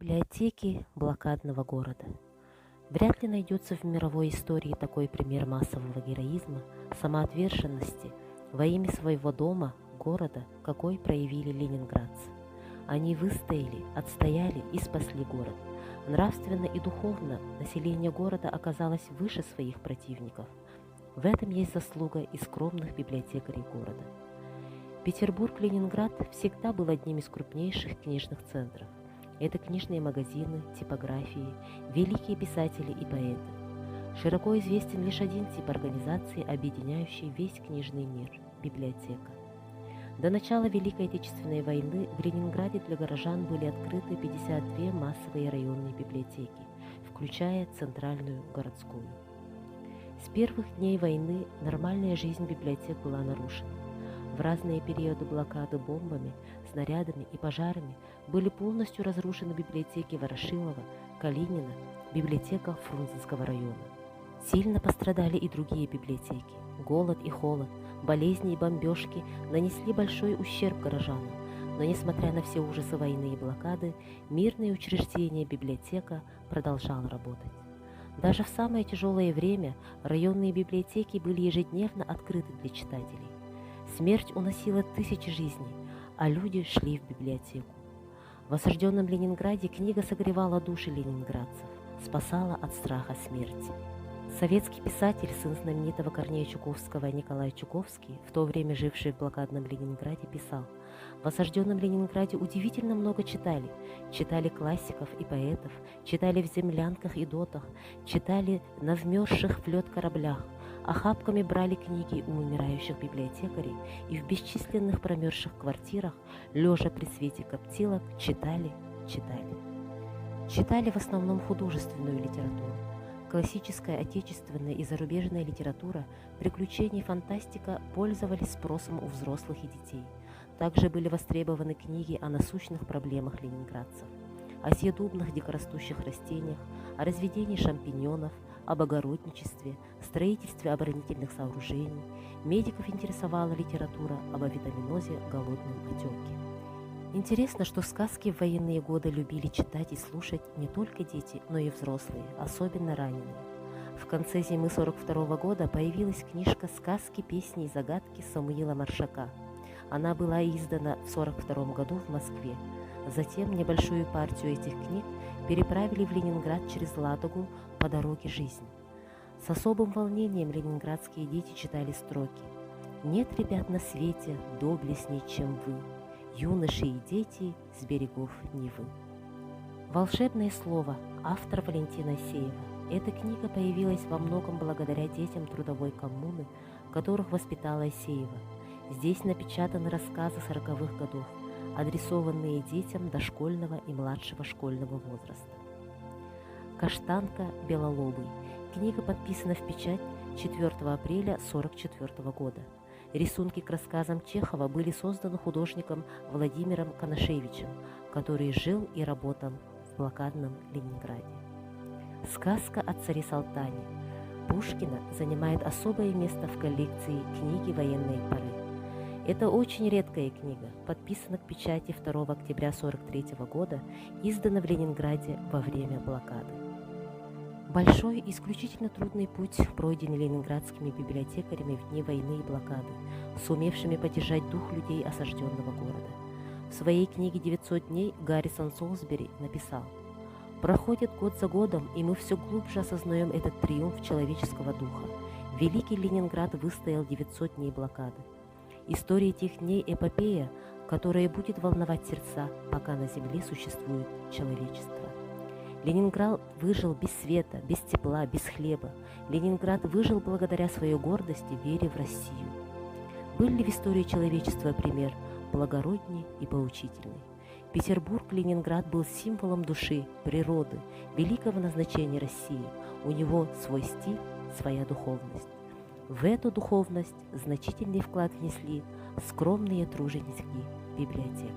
Библиотеки блокадного города. Вряд ли найдется в мировой истории такой пример массового героизма, самоотверженности во имя своего дома, города, какой проявили ленинградцы. Они выстояли, отстояли и спасли город. Нравственно и духовно население города оказалось выше своих противников. В этом есть заслуга и скромных библиотекарей города. Петербург-Ленинград всегда был одним из крупнейших книжных центров. Это книжные магазины, типографии, великие писатели и поэты. Широко известен лишь один тип организации, объединяющий весь книжный мир – библиотека. До начала Великой Отечественной войны в Ленинграде для горожан были открыты 52 массовые районные библиотеки, включая центральную городскую. С первых дней войны нормальная жизнь библиотек была нарушена. В разные периоды блокады бомбами, снарядами и пожарами были полностью разрушены библиотеки Ворошилова, Калинина, библиотека Фрунзенского района. Сильно пострадали и другие библиотеки. Голод и холод, болезни и бомбежки нанесли большой ущерб горожанам, но несмотря на все ужасы войны и блокады, мирное учреждение библиотека продолжало работать. Даже в самое тяжелое время районные библиотеки были ежедневно открыты для читателей. Смерть уносила тысячи жизней, а люди шли в библиотеку. В осажденном Ленинграде книга согревала души ленинградцев, спасала от страха смерти. Советский писатель, сын знаменитого Корнея Чуковского Николай Чуковский, в то время живший в блокадном Ленинграде, писал: «В осажденном Ленинграде удивительно много читали. Читали классиков и поэтов, читали в землянках и дотах, читали на вмерзших в лед кораблях, охапками брали книги у умирающих библиотекарей и в бесчисленных промерзших квартирах, лежа при свете коптилок, читали. Читали в основном художественную литературу. Классическая отечественная и зарубежная литература, приключения и фантастика пользовались спросом у взрослых и детей. Также были востребованы книги о насущных проблемах ленинградцев, о съедобных дикорастущих растениях, о разведении шампиньонов, об огородничестве, строительстве оборонительных сооружений. Медиков интересовала литература об авитаминозе, голодном отеке. Интересно, что сказки в военные годы любили читать и слушать не только дети, но и взрослые, особенно раненые. В конце зимы 1942 года появилась книжка «Сказки, песни и загадки» Самуила Маршака. Она была издана в 1942 году в Москве. Затем небольшую партию этих книг переправили в Ленинград через Ладогу по дороге жизни. С особым волнением ленинградские дети читали строки: «Нет ребят на свете доблестней, чем вы, юноши и дети с берегов Невы». «Волшебное слово», автор Валентина Асеева. Эта книга появилась во многом благодаря детям трудовой коммуны, которых воспитала Асеева. Здесь напечатаны рассказы 40-х годов, адресованные детям дошкольного и младшего школьного возраста. «Каштанка Белолобый». Книга подписана в печать 4 апреля 1944 года. Рисунки к рассказам Чехова были созданы художником Владимиром Конашевичем, который жил и работал в блокадном Ленинграде. «Сказка о царе Салтане». Пушкина занимает особое место в коллекции книги военной поры. Это очень редкая книга, подписана к печати 2 октября 1943 года, издана в Ленинграде во время блокады. Большой и исключительно трудный путь пройден ленинградскими библиотекарями в дни войны и блокады, сумевшими поддержать дух людей осажденного города. В своей книге «900 дней» Гаррисон Солсбери написал: «Проходит год за годом, и мы все глубже осознаем этот триумф человеческого духа. Великий Ленинград выстоял 900 дней блокады. История этих дней – эпопея, которая будет волновать сердца, пока на земле существует человечество. Ленинград выжил без света, без тепла, без хлеба. Ленинград выжил благодаря своей гордости, вере в Россию. Был ли в истории человечества пример благородней и поучительный? Петербург-Ленинград был символом души, природы, великого назначения России. У него свой стиль, своя духовность. В эту духовность значительный вклад внесли скромные труженики библиотек.